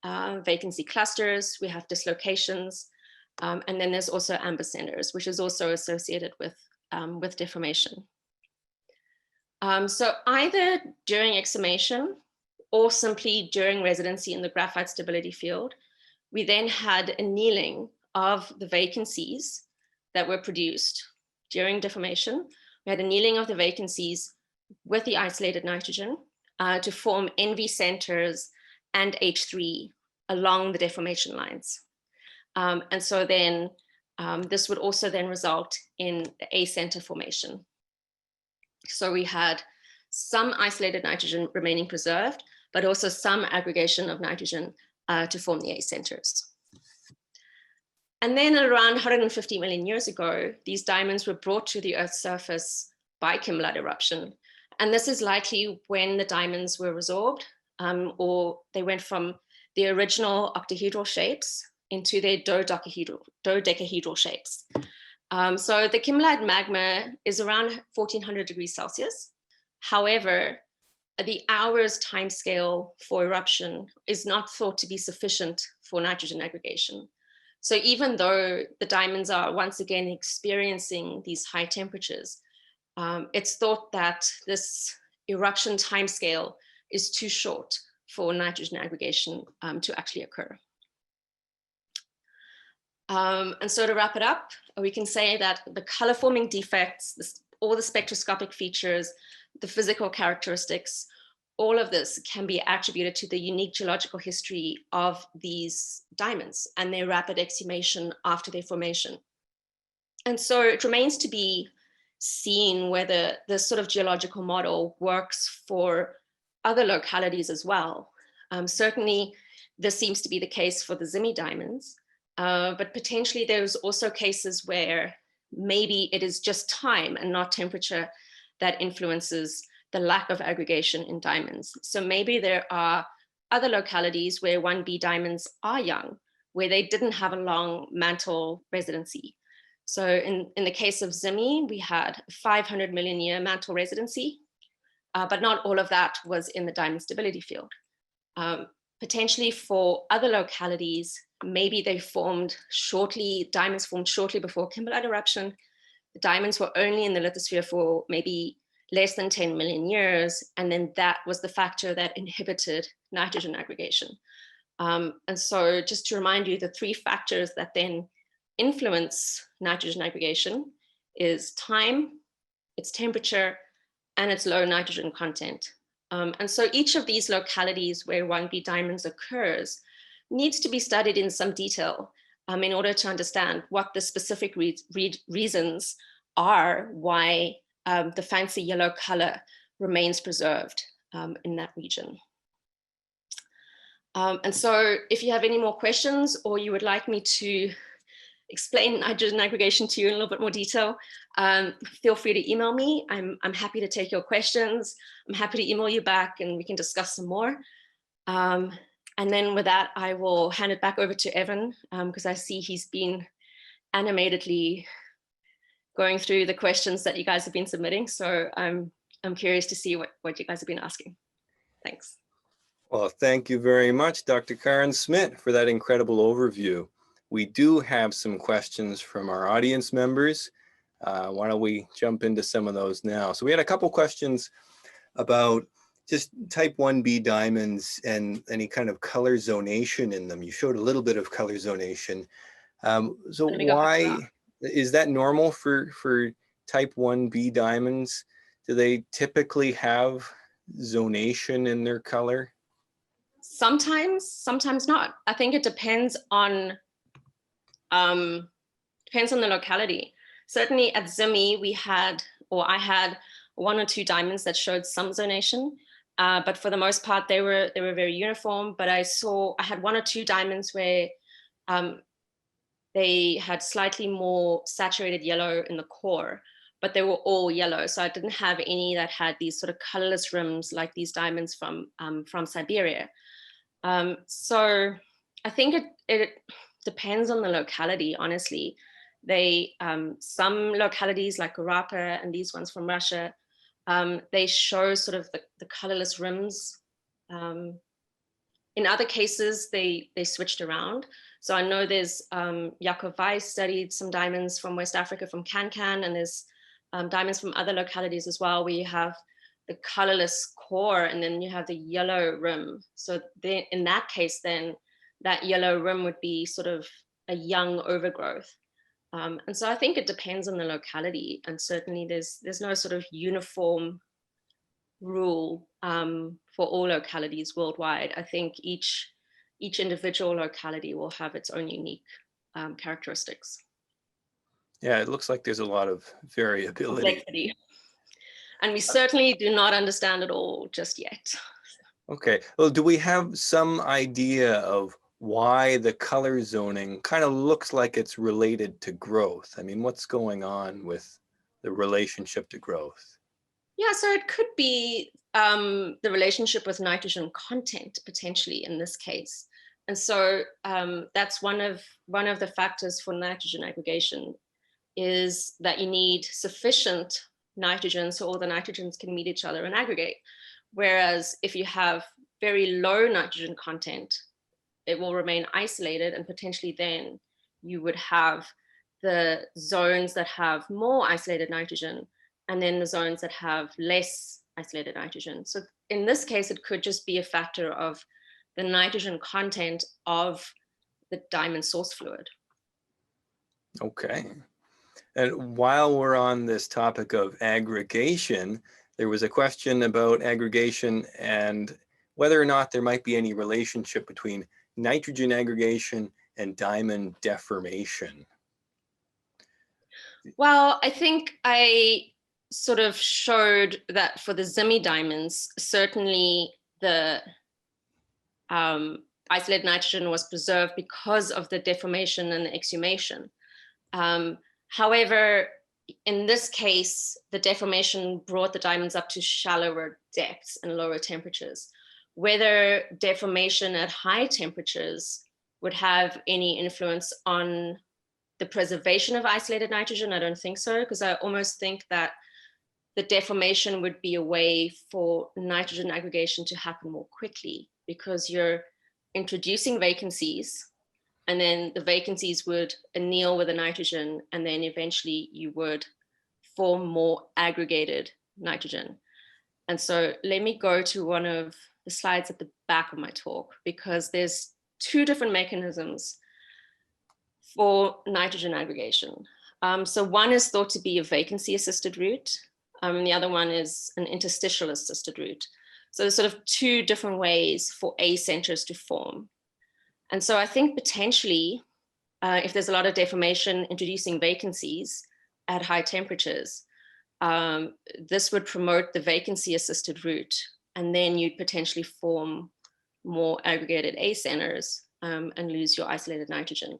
vacancy clusters, we have dislocations, and then there's also amber centers, which is also associated with deformation. So either during exhumation or simply during residency in the graphite stability field, we then had annealing of the vacancies that were produced during deformation. We had annealing of the vacancies with the isolated nitrogen to form NV centers and H3 along the deformation lines. And so then this would also then result in the A center formation. So we had some isolated nitrogen remaining preserved, but also some aggregation of nitrogen to form the A centers. And then around 150 million years ago, these diamonds were brought to the Earth's surface by kimmerid eruption. And this is likely when the diamonds were resorbed, or they went from the original octahedral shapes into their dodecahedral shapes. So the kimmerid magma is around 1400 degrees Celsius. However, the hours timescale for eruption is not thought to be sufficient for nitrogen aggregation. So even though the diamonds are once again experiencing these high temperatures, it's thought that this eruption timescale is too short for nitrogen aggregation to actually occur. And so to wrap it up, we can say that the color forming defects, all the spectroscopic features, the physical characteristics, all of this can be attributed to the unique geological history of these diamonds and their rapid exhumation after their formation. And so it remains to be seen whether this sort of geological model works for other localities as well. Certainly, this seems to be the case for the Zimi diamonds, but potentially there's also cases where maybe it is just time and not temperature that influences the lack of aggregation in diamonds. So maybe there are other localities where 1B diamonds are young, where they didn't have a long mantle residency. So in the case of Zimi, we had 500 million year mantle residency, but not all of that was in the diamond stability field. Potentially for other localities, maybe they formed shortly, diamonds formed shortly before kimberlite eruption. The diamonds were only in the lithosphere for maybe less than 10 million years. And then that was the factor that inhibited nitrogen aggregation. And so just to remind you, the three factors that then influence nitrogen aggregation is time, its temperature, and its low nitrogen content. And so each of these localities where 1B diamonds occurs needs to be studied in some detail in order to understand what the specific reasons are why the fancy yellow color remains preserved in that region. And so if you have any more questions or you would like me to explain nitrogen aggregation to you in a little bit more detail, feel free to email me. I'm happy to take your questions. I'm happy to email you back and we can discuss some more. And then with that, I will hand it back over to Evan because I see he's been animatedly going through the questions that you guys have been submitting. So I'm curious to see what you guys have been asking. Thanks. Well, thank you very much, Dr. Karen Smit, for that incredible overview. We do have some questions from our audience members. Why don't we jump into some of those now? So we had a couple questions about just type 1B diamonds and any kind of color zonation in them. You showed a little bit of color zonation. So why is that normal for type 1B diamonds? Do they typically have zonation in their color? Sometimes not. I think it depends on the locality. Certainly at Zimi, I had one or two diamonds that showed some zonation, but for the most part, they were very uniform. But I had one or two diamonds where they had slightly more saturated yellow in the core, but they were all yellow. So I didn't have any that had these sort of colorless rims like these diamonds from Siberia. So I think it depends on the locality, honestly. Some localities like Urapa and these ones from Russia, they show sort of the colorless rims. In other cases, they switched around. So I know there's Jakob Weiss studied some diamonds from West Africa, from Can, and there's diamonds from other localities as well, where you have the colorless core and then you have the yellow rim. So in that case, then that yellow rim would be sort of a young overgrowth. And so I think it depends on the locality, and certainly there's no sort of uniform rule for all localities worldwide. I think each individual locality will have its own unique characteristics. Yeah, it looks like there's a lot of variability. Complexity. And we certainly do not understand it all just yet. Okay, well, do we have some idea of why the color zoning kind of looks like it's related to growth? I mean, what's going on with the relationship to growth? Yeah, so it could be the relationship with nitrogen content, potentially in this case. And so that's one of the factors for nitrogen aggregation, is that you need sufficient nitrogen so all the nitrogens can meet each other and aggregate. Whereas if you have very low nitrogen content, it will remain isolated, and potentially then you would have the zones that have more isolated nitrogen, and then the zones that have less isolated nitrogen. So in this case, it could just be a factor of the nitrogen content of the diamond source fluid. Okay. And while we're on this topic of aggregation, there was a question about aggregation and whether or not there might be any relationship between nitrogen aggregation and diamond deformation. Well, I think I sort of showed that for the Zimi diamonds, certainly the isolated nitrogen was preserved because of the deformation and the exhumation. However, in this case, the deformation brought the diamonds up to shallower depths and lower temperatures. Whether deformation at high temperatures would have any influence on the preservation of isolated nitrogen, I don't think so, because I almost think that the deformation would be a way for nitrogen aggregation to happen more quickly, because you're introducing vacancies, and then the vacancies would anneal with the nitrogen, and then eventually you would form more aggregated nitrogen. And so let me go to one of the slides at the back of my talk, because there's two different mechanisms for nitrogen aggregation. So one is thought to be a vacancy-assisted route. The other one is an interstitial-assisted route. So there's sort of two different ways for A centers to form. And so I think potentially, if there's a lot of deformation introducing vacancies at high temperatures, this would promote the vacancy-assisted route, and then you'd potentially form more aggregated A centers and lose your isolated nitrogen.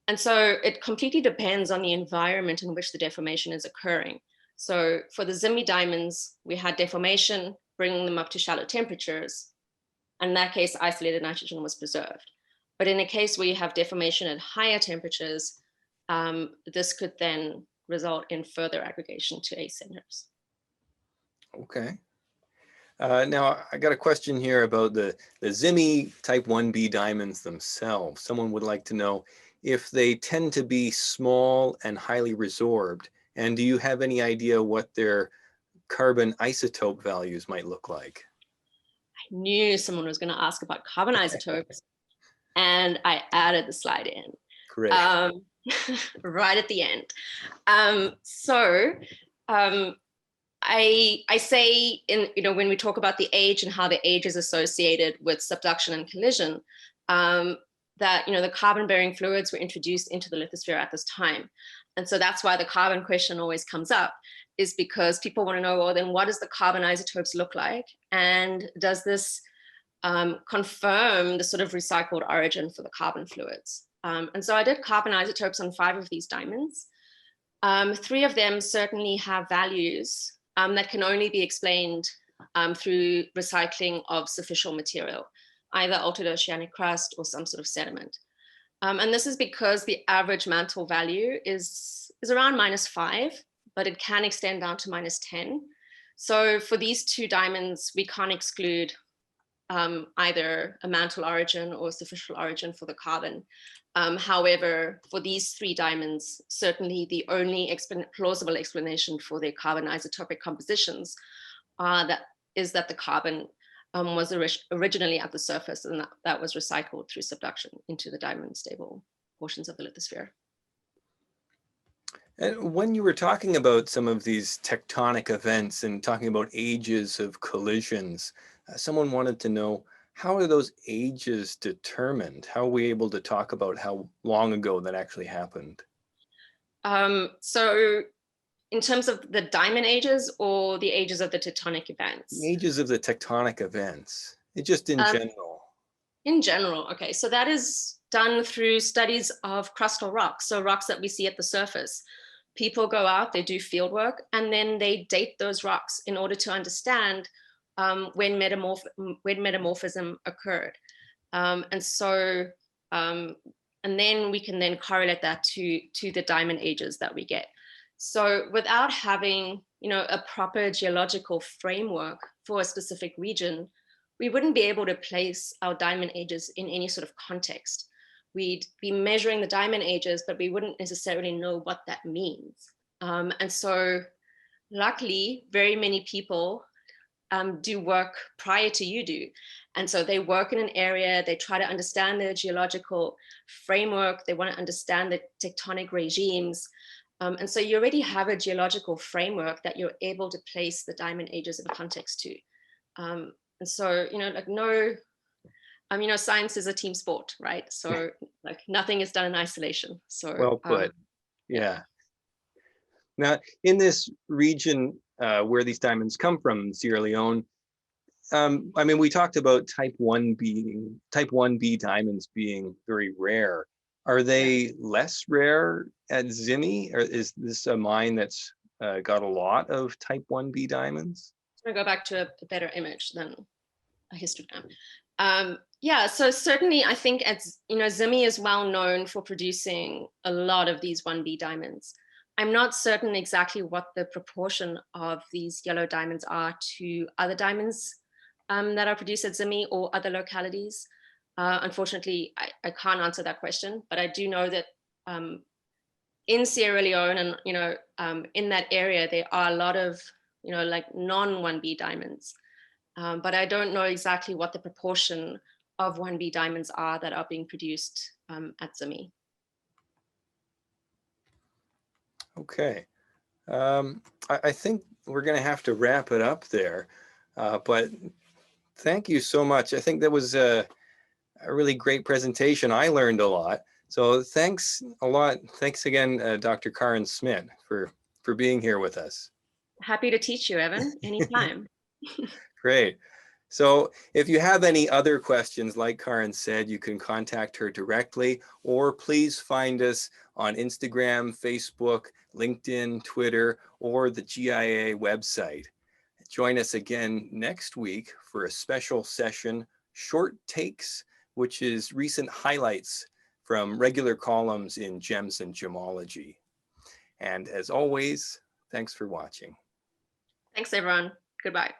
And so it completely depends on the environment in which the deformation is occurring. So for the Zimi diamonds, we had deformation, bringing them up to shallow temperatures. In that case, isolated nitrogen was preserved. But in a case where you have deformation at higher temperatures, this could then result in further aggregation to A centers. Okay. Now, I got a question here about the Zimi type 1b diamonds themselves. Someone would like to know if they tend to be small and highly resorbed. And do you have any idea what their carbon isotope values might look like? I knew someone was going to ask about carbon isotopes, and I added the slide in. Great. Right at the end. I say when we talk about the age and how the age is associated with subduction and collision, that the carbon-bearing fluids were introduced into the lithosphere at this time. And so that's why the carbon question always comes up, is because people want to know, well, then what does the carbon isotopes look like? And does this confirm the sort of recycled origin for the carbon fluids? And so I did carbon isotopes on 5 of these diamonds. 3 of them certainly have values that can only be explained through recycling of superficial material, either altered oceanic crust or some sort of sediment. And this is because the average mantle value is around -5, but it can extend down to -10. So for these 2 diamonds, we can't exclude either a mantle origin or superficial origin for the carbon. However, for these 3 diamonds, certainly the only plausible explanation for their carbon isotopic compositions is that the carbon was originally at the surface, and that was recycled through subduction into the diamond stable portions of the lithosphere. And when you were talking about some of these tectonic events and talking about ages of collisions, someone wanted to know, how are those ages determined? How are we able to talk about how long ago that actually happened? So in terms of the diamond ages or the ages of the tectonic events? The ages of the tectonic events, just in general. In general, okay. So that is done through studies of crustal rocks, so rocks that we see at the surface. People go out, they do field work, and then they date those rocks in order to understand when metamorphism occurred. And then we can then correlate that to the diamond ages that we get. So without having a proper geological framework for a specific region, we wouldn't be able to place our diamond ages in any sort of context. we'd be measuring the diamond ages, but we wouldn't necessarily know what that means. And so luckily, very many people do work prior to you do. And so they work in an area, they try to understand the geological framework, they want to understand the tectonic regimes. And so you already have a geological framework that you're able to place the diamond ages in context to. And so, like science is a team sport, right? So like nothing is done in isolation. So well put. Yeah. Now, in this region where these diamonds come from, Sierra Leone, I mean, we talked about type 1B diamonds being very rare. Are they less rare at Zimi, or is this a mine that's got a lot of type 1B diamonds? I'm gonna go back to a better image than a histogram. Yeah, so certainly I think Zimi is well known for producing a lot of these 1B diamonds. I'm not certain exactly what the proportion of these yellow diamonds are to other diamonds that are produced at Zimi or other localities. Unfortunately, I can't answer that question, but I do know that in Sierra Leone and in that area, there are a lot of like non-1B diamonds. But I don't know exactly what the proportion of 1B diamonds are that are being produced at Zimi. Okay. I think we're going to have to wrap it up there. But thank you so much. I think that was a really great presentation. I learned a lot. So thanks a lot. Thanks again, Dr. Karen Smit, for being here with us. Happy to teach you, Evan, anytime. Great. So if you have any other questions, like Karen said, you can contact her directly, or please find us on Instagram, Facebook, LinkedIn, Twitter, or the GIA website. Join us again next week for a special session, Short Takes, which is recent highlights from regular columns in GEMS and Gemology. And as always, thanks for watching. Thanks, everyone. Goodbye.